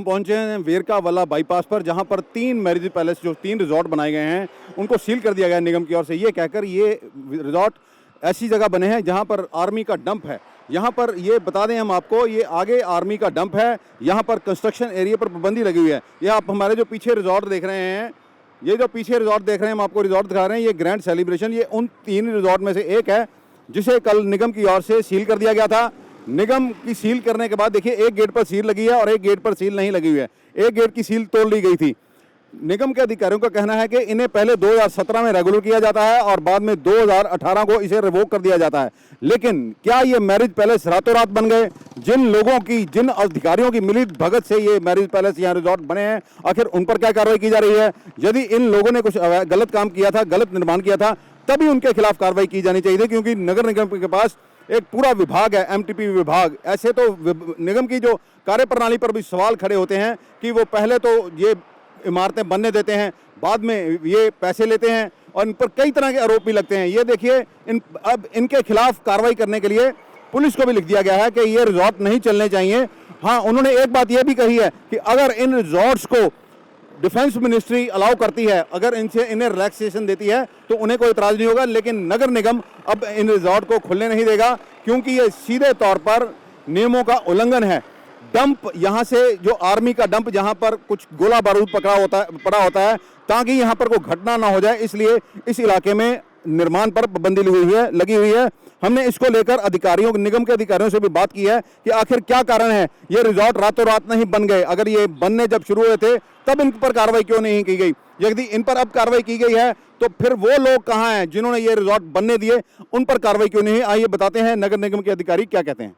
हम पहुंचे हैं वेरका वाला बाईपास पर, जहां पर 3 मैरिज पैलेस जो 3 रिजॉर्ट बनाए गए हैं उनको सील कर दिया गया निगम की ओर से, ये कहकर ये रिजॉर्ट ऐसी जगह बने हैं जहां पर आर्मी का डंप है। यहाँ पर ये बता दें हम आपको, ये आगे आर्मी का डंप है, यहाँ पर कंस्ट्रक्शन एरिया पर पाबंदी लगी हुई है। ये आप हमारे जो पीछे रिजॉर्ट देख रहे हैं, ये जो पीछे रिजॉर्ट देख रहे हैं, हम आपको रिजॉर्ट दिखा रहे हैं, ये ग्रैंड सेलिब्रेशन, ये उन 3 रिजॉर्ट में से एक है जिसे कल निगम की ओर से सील कर दिया गया था। निगम की सील करने के बाद देखिए, एक गेट पर सील लगी है और एक गेट पर सील नहीं लगी हुई है। एक गेट की सील तोड़ ली गई थी। निगम के अधिकारियों का कहना है कि इन्हें पहले 2017 में रेगुलर किया जाता है और बाद में 2018 को इसे रिवोक कर दिया जाता है। लेकिन क्या ये मैरिज पैलेस रातों रात बन गए? जिन लोगों की, जिन अधिकारियों की मिली भगत से ये मैरिज पैलेस या रिजॉर्ट बने हैं, आखिर उन पर क्या कार्रवाई की जा रही है? यदि इन लोगों ने कुछ गलत काम किया था, गलत निर्माण किया था, तभी उनके खिलाफ कार्रवाई की जानी चाहिए थी, क्योंकि नगर निगम के पास एक पूरा विभाग है, एमटीपी विभाग। ऐसे तो निगम की जो कार्यप्रणाली पर भी सवाल खड़े होते हैं कि वो पहले तो ये इमारतें बनने देते हैं, बाद में ये पैसे लेते हैं और इन पर कई तरह के आरोप भी लगते हैं। ये देखिए, अब इनके खिलाफ कार्रवाई करने के लिए पुलिस को भी लिख दिया गया है कि ये रिजॉर्ट नहीं चलने चाहिए। हाँ, उन्होंने एक बात ये भी कही है कि अगर इन रिजॉर्ट्स को डिफेंस मिनिस्ट्री अलाउ करती है, अगर इन्हें रिलैक्सेशन देती है तो उन्हें कोई इतराज नहीं होगा, लेकिन नगर निगम अब इन रिजॉर्ट को खुलने नहीं देगा, क्योंकि ये सीधे तौर पर नियमों का उल्लंघन है। डंप, यहाँ से जो आर्मी का डंप, जहाँ पर कुछ गोला बारूद पड़ा होता है ताकि यहाँ पर कोई घटना ना हो जाए, इसलिए इस इलाके में निर्माण पर पाबंदी लगी हुई है। हमने इसको लेकर अधिकारियों, निगम के अधिकारियों से भी बात की है कि आखिर क्या कारण है, ये रिजॉर्ट रातों रात नहीं बन गए। अगर ये बनने जब शुरू हुए थे तब इन पर कार्रवाई क्यों नहीं की गई? यदि इन पर अब कार्रवाई की गई है तो फिर वो लोग कहाँ हैं जिन्होंने ये रिजॉर्ट बनने दिए, उन पर कार्रवाई क्यों नहीं? आइए बताते हैं नगर निगम के अधिकारी क्या कहते हैं।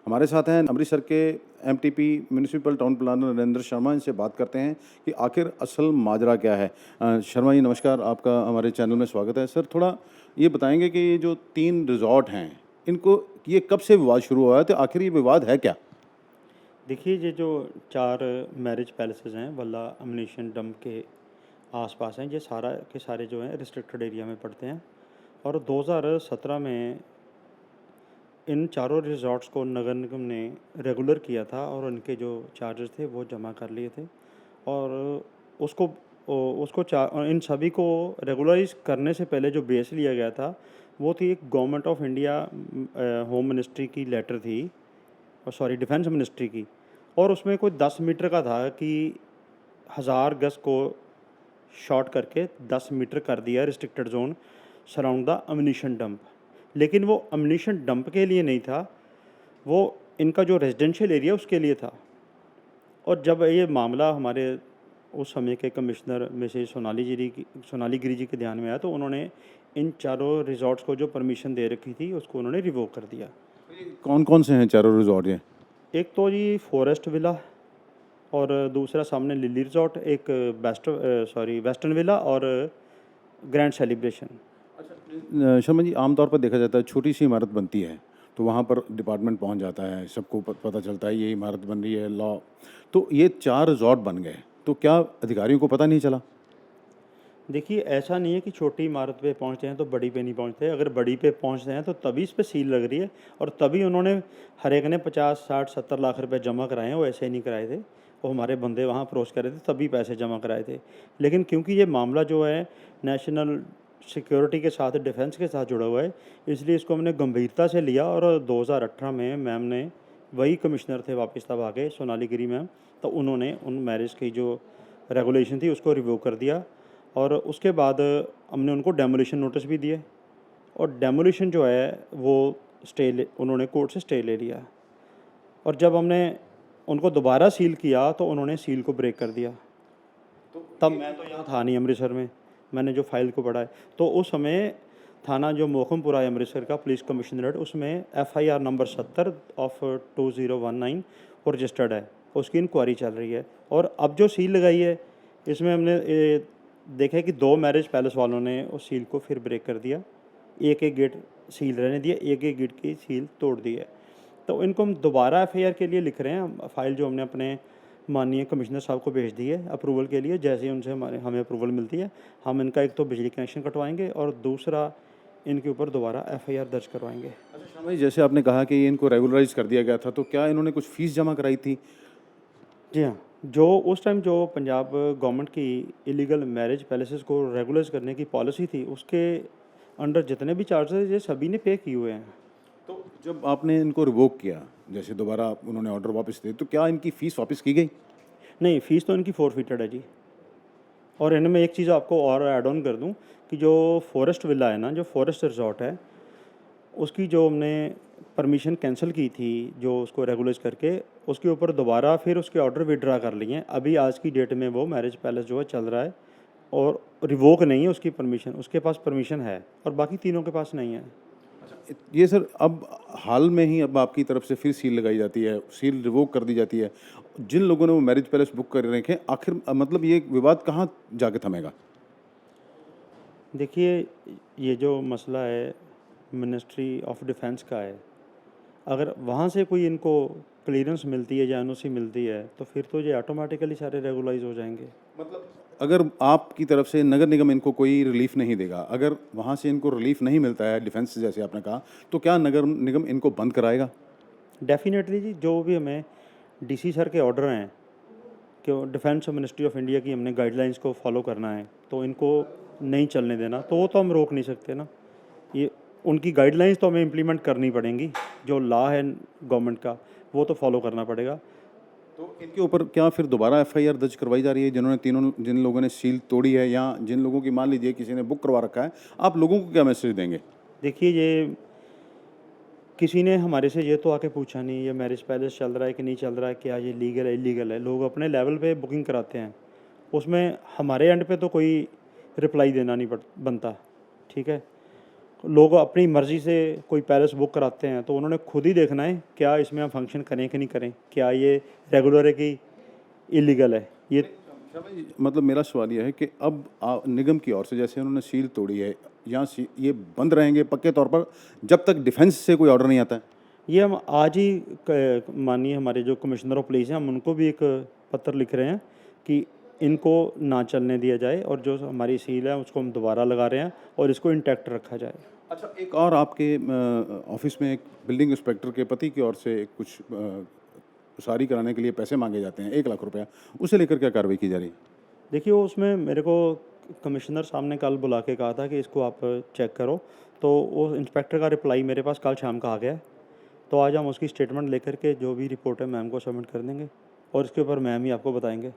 हमारे साथ हैं अमृतसर के MTP municipal town planner Narendra Sharma. इनसे बात करते हैं कि आखिर असल माजरा क्या है। शर्मा जी नमस्कार, आपका हमारे चैनल में स्वागत है। सर, थोड़ा ये बताएंगे कि ये जो 3 रिजॉर्ट हैं, इनको ये कब से विवाद शुरू हुआ है, तो आखिर ये विवाद है क्या? देखिए, ये जो 4 मैरिज पैलेसेस हैं वल्ला अम्यूनिशन डंप के आसपास हैं, ये सारा के सारे जो हैं रिस्ट्रिक्टेड एरिया में पड़ते हैं। और 2017 में इन चारों रिज़ॉर्ट्स को नगर निगम ने रेगुलर किया था और उनके जो चार्जेस थे वो जमा कर लिए थे। और इन सभी को रेगुलराइज करने से पहले जो बेस लिया गया था वो थी एक government of India home ministry की लेटर थी, सॉरी डिफेंस मिनिस्ट्री की, और उसमें कोई 10 मीटर का था कि 1000 गज को शॉर्ट करके 10 मीटर कर दिया restricted zone surround the ammunition dump. लेकिन वो अम्यूनिशन डंप के लिए नहीं था, वो इनका जो रेजिडेंशियल एरिया उसके लिए था। और जब ये मामला हमारे उस समय के कमिश्नर मिसेज सोनाली गिरी जी के ध्यान में आया, तो उन्होंने इन चारों रिजॉर्ट्स को जो परमिशन दे रखी थी उसको उन्होंने रिवोक कर दिया। कौन कौन से हैं चारों रिजॉर्ट ये? एक तो जी फॉरेस्ट विला, और दूसरा सामने लिली रिजॉर्ट, एक वेस्टर्न विला और ग्रैंड सेलिब्रेशन। अच्छा शर्मा जी, आमतौर पर देखा जाता है छोटी सी इमारत बनती है तो वहाँ पर डिपार्टमेंट पहुँच जाता है, सबको पता चलता है ये इमारत बन रही है, लॉ। तो ये 4 रिजॉर्ट बन गए, तो क्या अधिकारियों को पता नहीं चला? देखिए, ऐसा नहीं है कि छोटी इमारत पे पहुंचते हैं तो बड़ी पे नहीं पहुंचते। अगर बड़ी पे पहुंचते हैं तो तभी इस पे सील लग रही है, और तभी उन्होंने हर एक ने 50, 60, 70 लाख रुपए जमा कराए हैं। वो ऐसे ही नहीं कराए थे, वो हमारे बंदे वहाँ अप्रोच कर रहे थे तभी पैसे जमा कराए थे। लेकिन क्योंकि ये मामला जो है नेशनल सिक्योरिटी के साथ, डिफेंस के साथ जुड़ा हुआ है, इसलिए इसको हमने गंभीरता से लिया। और 2018 में मैम ने, वही कमिश्नर थे वापस तब आके, सोनाली गिरी मैम, तो उन्होंने उन मैरिज की जो रेगुलेशन थी उसको रिव्यू कर दिया। और उसके बाद हमने उनको डेमोलिशन नोटिस भी दिए, और डेमोलिशन जो है वो उन्होंने कोर्ट से स्टे ले लिया। और जब हमने उनको दोबारा सील किया तो उन्होंने सील को ब्रेक कर दिया। तो तब मैं तो यहाँ था नहीं अमृतसर में, मैंने जो फाइल को पढ़ा है, तो उस समय थाना जो मोहकमपुरा है अमृतसर का, पुलिस कमिश्नरेट, उसमें FIR नंबर 70 ऑफ 2019 और रजिस्टर्ड है, उसकी इंक्वायरी चल रही है। और अब जो सील लगाई है इसमें हमने देखा है कि 2 मैरिज पैलेस वालों ने उस सील को फिर ब्रेक कर दिया, एक गेट सील रहने दिया, एक गेट की सील तोड़ दी है। तो इनको हम दोबारा FIR के लिए लिख रहे हैं। फाइल जो हमने अपने माननीय कमिश्नर साहब को भेज दी है अप्रूवल के लिए। जैसे ही उनसे हमें अप्रूवल मिलती है, हम इनका एक तो बिजली कनेक्शन कटवाएंगे और दूसरा इनके ऊपर दोबारा FIR दर्ज करवाएंगे। अच्छा शर्मा जी, जैसे आपने कहा कि इनको रेगुलराइज कर दिया गया था, तो क्या इन्होंने कुछ फीस जमा कराई थी? जी हाँ, जो उस टाइम जो पंजाब गवर्नमेंट की इलीगल मैरिज पैलेसेस को रेगुलराइज करने की पॉलिसी थी, उसके अंडर जितने भी चार्जेस ये सभी ने पे किए हुए हैं। तो जब आपने इनको रिवोक किया, जैसे दोबारा उन्होंने ऑर्डर वापस दिए, तो क्या इनकी फ़ीस वापस की गई? नहीं, फ़ीस तो इनकी फ़ॉरफिटेड है जी। और इनमें एक चीज़ आपको और ऐड ऑन कर दूं कि जो फॉरेस्ट विला है ना, जो फॉरेस्ट रिजॉर्ट है, उसकी जो हमने परमिशन कैंसिल की थी, जो उसको रेगुलाइज करके, उसके ऊपर दोबारा फिर उसके ऑर्डर विड्रा कर लिए हैं। अभी आज की डेट में वो मैरिज पैलेस जो है चल रहा है और रिवोक नहीं है उसकी परमिशन, उसके पास परमिशन है और बाकी तीनों के पास नहीं है। ये सर अब हाल में ही अब आपकी तरफ से फिर सील लगाई जाती है, सील रिवोक कर दी जाती है। जिन लोगों ने वो मैरिज पैलेस बुक कर रखे हैं, आखिर मतलब ये विवाद कहाँ जाके थमेगा? देखिए, ये जो मसला है मिनिस्ट्री ऑफ डिफेंस का है, अगर वहाँ से कोई इनको क्लियरेंस मिलती है या एनओसी मिलती है तो फिर तो ये ऑटोमेटिकली सारे रेगुलाइज हो जाएंगे। मतलब अगर आपकी तरफ से नगर निगम इनको कोई रिलीफ नहीं देगा, अगर वहाँ से इनको रिलीफ नहीं मिलता है डिफेंस से, जैसे आपने कहा, तो क्या नगर निगम इनको बंद कराएगा? डेफिनेटली जी, जो भी हमें डीसी सर के ऑर्डर हैं कि डिफेंस मिनिस्ट्री ऑफ इंडिया की हमने गाइडलाइंस को फॉलो करना है, तो इनको नहीं चलने देना, तो वो तो हम रोक नहीं सकते ना। ये उनकी गाइडलाइंस तो हमें इम्प्लीमेंट करनी पड़ेंगी, जो लॉ है गवर्नमेंट का वो तो फॉलो करना पड़ेगा। तो इनके ऊपर क्या फिर दोबारा एफआईआर दर्ज करवाई जा रही है, जिन लोगों ने सील तोड़ी है, या जिन लोगों की मान लीजिए किसी ने बुक करवा रखा है, आप लोगों को क्या मैसेज देंगे? देखिए, ये किसी ने हमारे से ये तो आके पूछा नहीं ये मैरिज पैलेस चल रहा है कि नहीं चल रहा है, क्या ये लीगल है इलीगल है। लोग अपने लेवल पे बुकिंग कराते हैं, उसमें हमारे एंड पे तो कोई रिप्लाई देना नहीं बनता। ठीक है, लोग अपनी मर्ज़ी से कोई पैलेस बुक कराते हैं तो उन्होंने खुद ही देखना है क्या इसमें हम फंक्शन करें कि नहीं करें, क्या ये रेगुलर है कि इलीगल है। ये मतलब मेरा सवाल यह है कि अब निगम की ओर से जैसे उन्होंने सील तोड़ी है, या ये बंद रहेंगे पक्के तौर पर जब तक डिफेंस से कोई ऑर्डर नहीं आता है? ये हम आज ही माननीय हमारे जो कमिश्नर ऑफ पुलिस हैं, हम उनको भी एक पत्र लिख रहे हैं कि इनको ना चलने दिया जाए और जो हमारी सील है उसको हम दोबारा लगा रहे हैं और इसको इंटैक्ट रखा जाए। अच्छा, एक और आपके ऑफिस में एक बिल्डिंग इंस्पेक्टर के पति की ओर से कुछ उसारी कराने के लिए पैसे मांगे जाते हैं, 1 लाख रुपया, उसे लेकर क्या कार्रवाई की जा रही है? देखिए, वो उसमें मेरे को कमिश्नर साहब ने कल बुला के कहा था कि इसको आप चेक करो, तो वो इंस्पेक्टर का रिप्लाई मेरे पास कल शाम का आ गया है। तो आज हम उसकी स्टेटमेंट लेकर के जो भी रिपोर्ट है मैम को सबमिट कर देंगे और इसके ऊपर मैम ही आपको बताएंगे।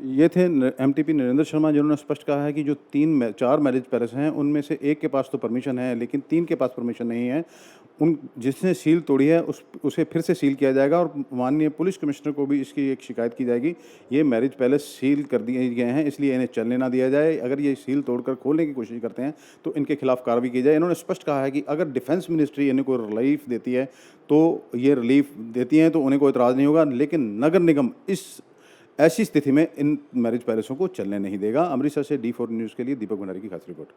ये थे एमटीपी नरेंद्र शर्मा, जिन्होंने स्पष्ट कहा है कि जो 4 मैरिज पैलेस हैं उनमें से एक के पास तो परमिशन है, लेकिन 3 के पास परमिशन नहीं है। उन जिसने सील तोड़ी है उसे फिर से सील किया जाएगा और माननीय पुलिस कमिश्नर को भी इसकी एक शिकायत की जाएगी। ये मैरिज पैलेस सील कर दिए गए हैं, इसलिए इन्हें चलने ना दिया जाए। अगर ये सील तोड़कर खोलने की कोशिश करते हैं तो इनके खिलाफ कार्रवाई की जाए। इन्होंने स्पष्ट कहा है कि अगर डिफेंस मिनिस्ट्री इन्हें कोई रिलीफ देती है तो ये रिलीफ देती हैं तो उन्हें कोई इतराज़ नहीं होगा, लेकिन नगर निगम ऐसी स्थिति में इन मैरिज पैलेसों को चलने नहीं देगा। अमृतसर से D4 न्यूज़ के लिए दीपक भंडारी की खास रिपोर्ट।